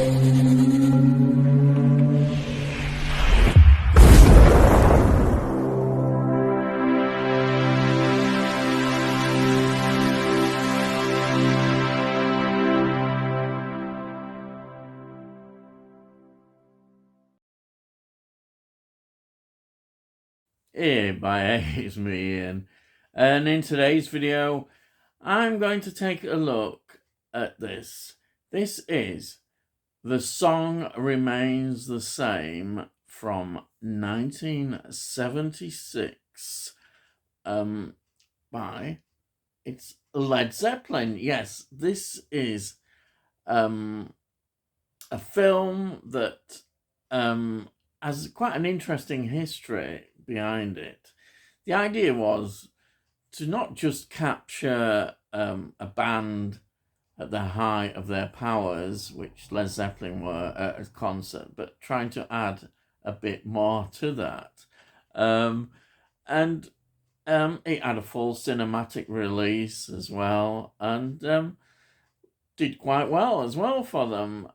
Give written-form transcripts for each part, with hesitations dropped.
Hey, it's me Ian, and in today's video I'm going to take a look at this. This is The Song Remains the Same from 1976 by it's Led Zeppelin. Yes, this is a film that has quite an interesting history behind it. The idea was to not just capture a band at the height of their powers, which Led Zeppelin were at a concert, but trying to add a bit more to that. And it had a full cinematic release as well, and did quite well as well for them.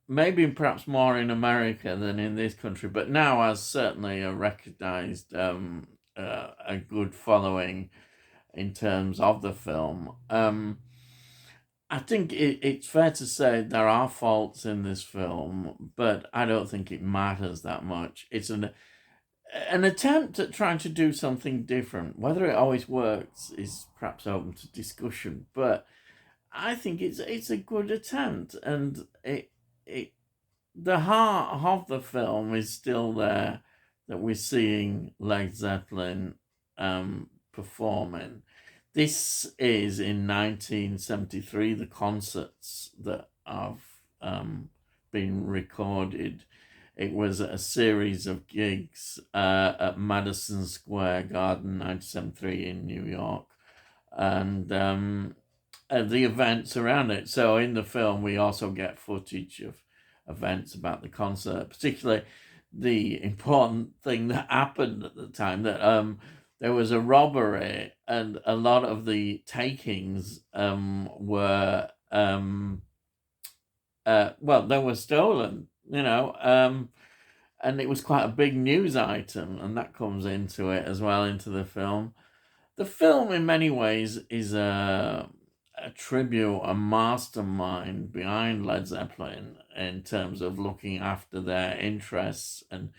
Maybe perhaps more in America than in this country, but now has certainly a recognised a good following in terms of the film. I think it's fair to say there are faults in this film, but I don't think it matters that much. It's an attempt at trying to do something different. Whether it always works is perhaps open to discussion, but I think it's a good attempt, and the heart of the film is still there, that we're seeing Led Zeppelin performing. This is in 1973, the concerts that have been recorded. It was a series of gigs at Madison Square Garden, 1973 in New York, and the events around it. So in the film, we also get footage of events about the concert, particularly the important thing that happened at the time, that there was a robbery, and a lot of the takings were they were stolen, and it was quite a big news item, and that comes into it as well, into the film. The film, in many ways, is a tribute, a mastermind behind Led Zeppelin in terms of looking after their interests and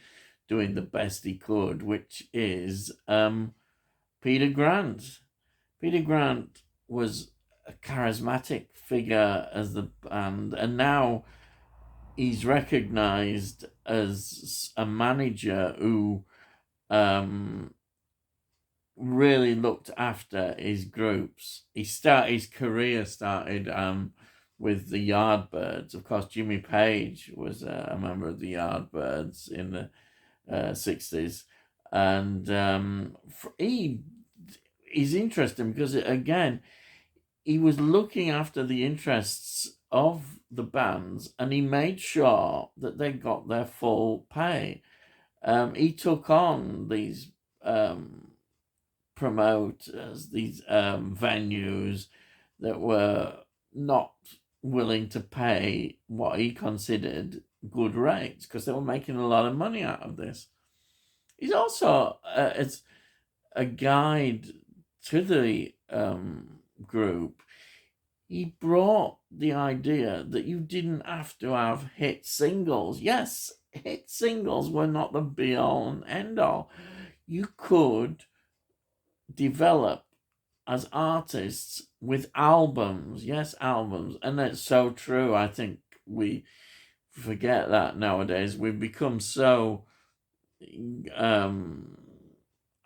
doing the best he could, which is Peter Grant. Peter Grant was a charismatic figure as the band, and now he's recognized as a manager who really looked after his groups. His career started with the Yardbirds. Of course, Jimmy Page was a member of the Yardbirds in the 60s, and he's interesting because, again, he was looking after the interests of the bands, and he made sure that they got their full pay. He took on these promoters, these venues that were not willing to pay what he considered good rates, because they were making a lot of money out of this. He's also it's a guide to the group. He brought the idea that you didn't have to have hit singles. Yes, hit singles were not the be-all and end-all. You could develop as artists with albums. Yes, albums. And that's so true. I think we forget that nowadays. We've become so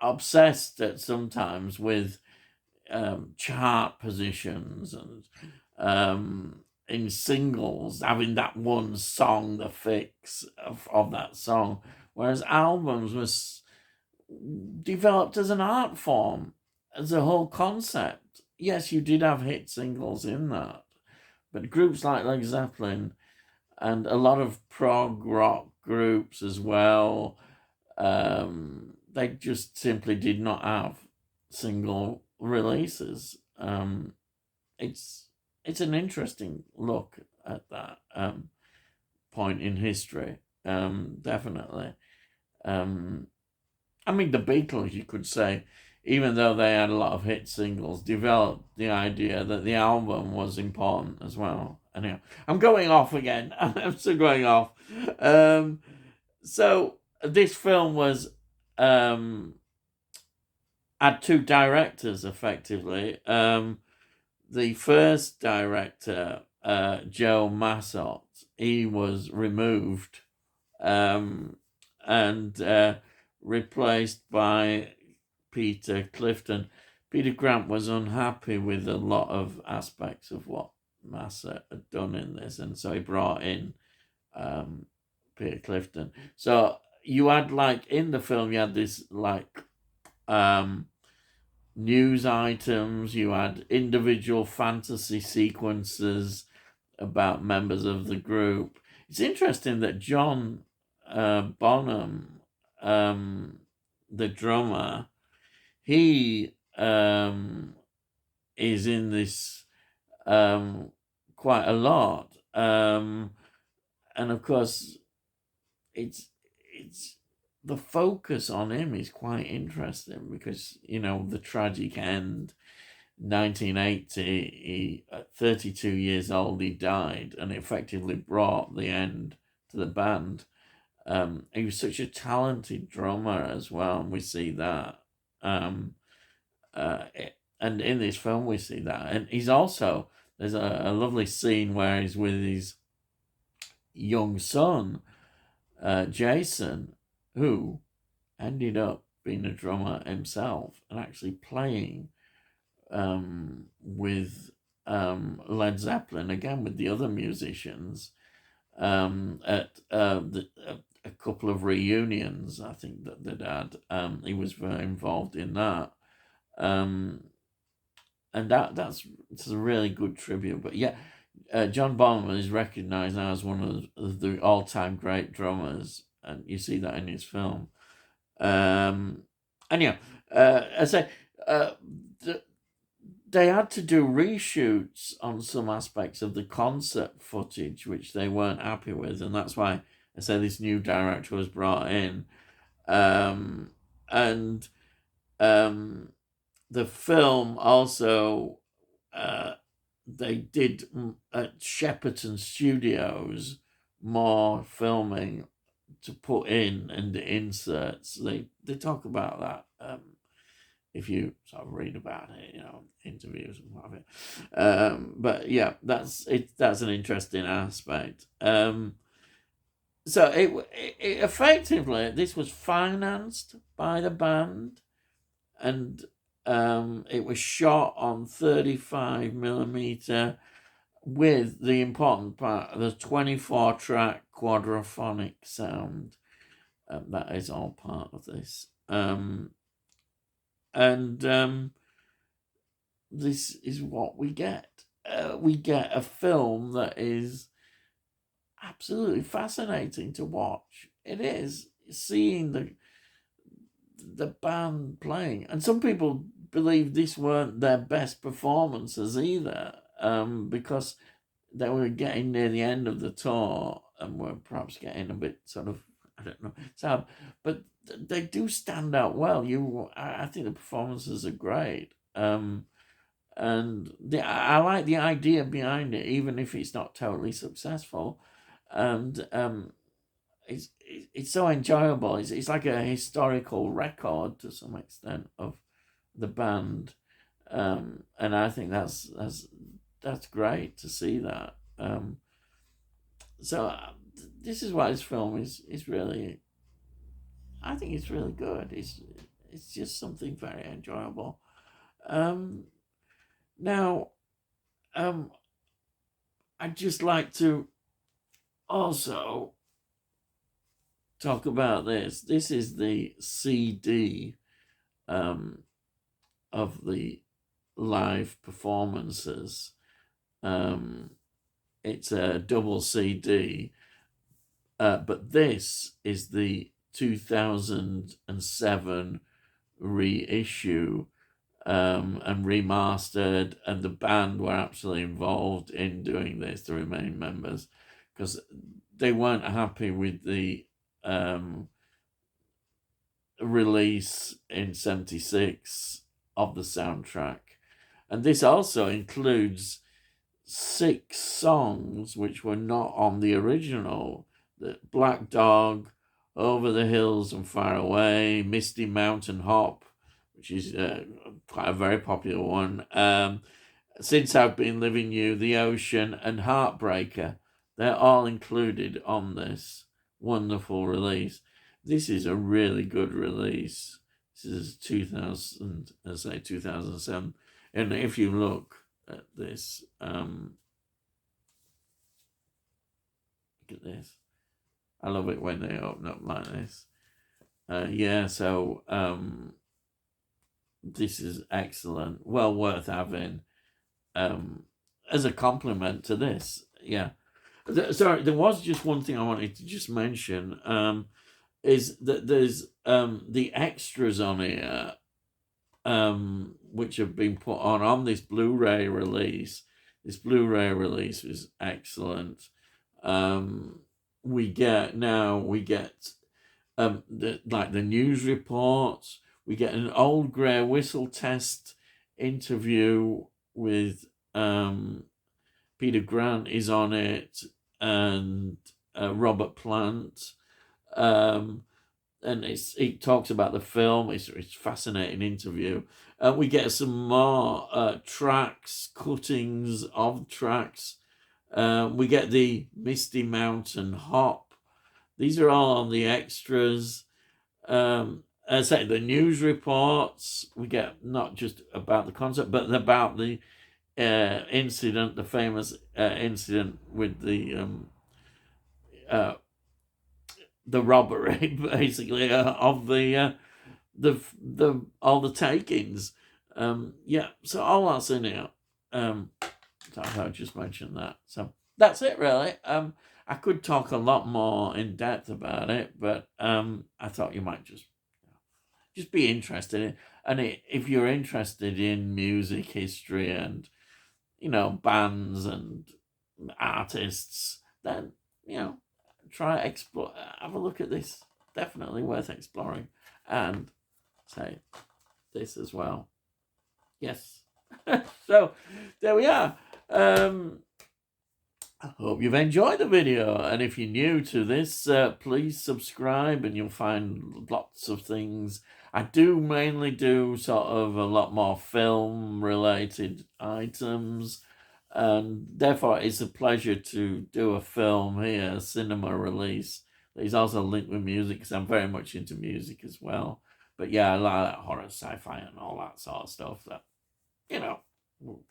obsessed at sometimes with chart positions and in singles, having that one song, the fix of that song, whereas albums was developed as an art form, as a whole concept. Yes, you did have hit singles in that, but groups like Led Zeppelin and a lot of prog rock groups as well, they just simply did not have single releases. It's an interesting look at that. point in history. Definitely. I mean, the Beatles, you could say, even though they had a lot of hit singles, developed the idea that the album was important as well. Anyhow, I'm going off again. I'm still going off. Um, so this film was had two directors effectively. The first director, Joe Massot, he was removed and replaced by Peter Clifton. Peter Grant was unhappy with a lot of aspects of what Massot had done in this, and so he brought in Peter Clifton. So you had, like, in the film, you had this, like, news items, you had individual fantasy sequences about members of the group. It's interesting that John Bonham, the drummer, he is in this quite a lot. And of course, it's the focus on him is quite interesting because, the tragic end, 1980, he, at 32 years old, he died, and it effectively brought the end to the band. He was such a talented drummer as well, and we see that. And in this film, we see that. And he's also, there's a lovely scene where he's with his young son, Jason, who ended up being a drummer himself and actually playing with Led Zeppelin, again with the other musicians, at a couple of reunions, I think, that they'd had. He was very involved in that. And that's a really good tribute. But yeah, John Bonham is recognised now as one of the all-time great drummers, and you see that in his film. Anyhow, I say they had to do reshoots on some aspects of the concert footage, which they weren't happy with, and that's why I say this new director was brought in. And the film also, they did at Shepperton Studios more filming to put in the inserts. They talk about that if you sort of read about it, interviews and what have you. But yeah, that's an interesting aspect. So it effectively, this was financed by the band, and it was shot on 35mm with the important part, the 24-track quadraphonic sound. That is all part of this. And this is what we get. We get a film that is absolutely fascinating to watch. It is, seeing the band playing, and some people believe this weren't their best performances either, because they were getting near the end of the tour and were perhaps getting a bit sort of, I don't know, sad, but they do stand out well. I think the performances are great, and I like the idea behind it, even if it's not totally successful, and it's so enjoyable. It's like a historical record to some extent of the band, and I think that's great to see that. So this is why this film is really, I think it's really good. It's just something very enjoyable. Now, I'd just like to also talk about this. This is the CD of the live performances. It's a double CD, but this is the 2007 reissue, and remastered, and the band were actually involved in doing this, the remaining members, because they weren't happy with the release in 76 of the soundtrack. And this also includes 6 songs which were not on the original. The Black Dog, Over the Hills and Far Away, Misty Mountain Hop, which is quite a very popular one. Since I've Been Living You, The Ocean, and Heartbreaker. They're all included on this wonderful release. This is a really good release. This is 2007. And if you look at this, look at this. I love it when they open up like this. This is excellent. Well worth having as a compliment to this. Yeah. Sorry, there was just one thing I wanted to just mention. Is that there's the extras on here, which have been put on this Blu-ray release. This Blu-ray release is excellent. We get the news reports. We get an old grey whistle test interview with Peter Grant is on it, and Robert Plant. And it talks about the film. It's a fascinating interview. We get some more tracks, cuttings of tracks. We get the Misty Mountain Hop. These are all on the extras. As I say, the news reports. We get not just about the concert, but about the incident, the famous incident with the robbery, basically, of the all the takings. So all that's in here. So I just mentioned that. So that's it, really. I could talk a lot more in depth about it, but I thought you might just be interested in. And if you're interested in music history and bands and artists, then try explore. Have a look at this. Definitely worth exploring, and say this as well. Yes. So there we are. I hope you've enjoyed the video, and if you're new to this, please subscribe, and you'll find lots of things. I do mainly do sort of a lot more film-related items, and therefore it's a pleasure to do a film here, a cinema release. There's also linked with music, because I'm very much into music as well. But yeah, I like that horror, sci-fi, and all that sort of stuff that,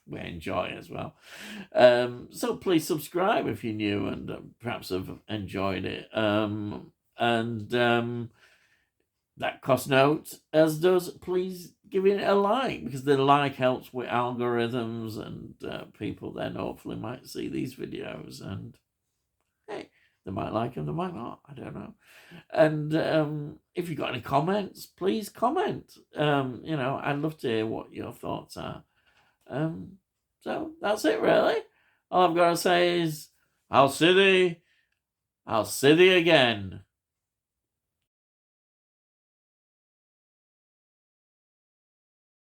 we enjoy as well. So please subscribe if you're new and perhaps have enjoyed it. That costs notes, as does please give it a like, because the like helps with algorithms, and people then hopefully might see these videos, and hey, they might like them, they might not, I don't know. And if you've got any comments, please comment. I'd love to hear what your thoughts are. So that's it, really. All I've got to say is, I'll see thee again.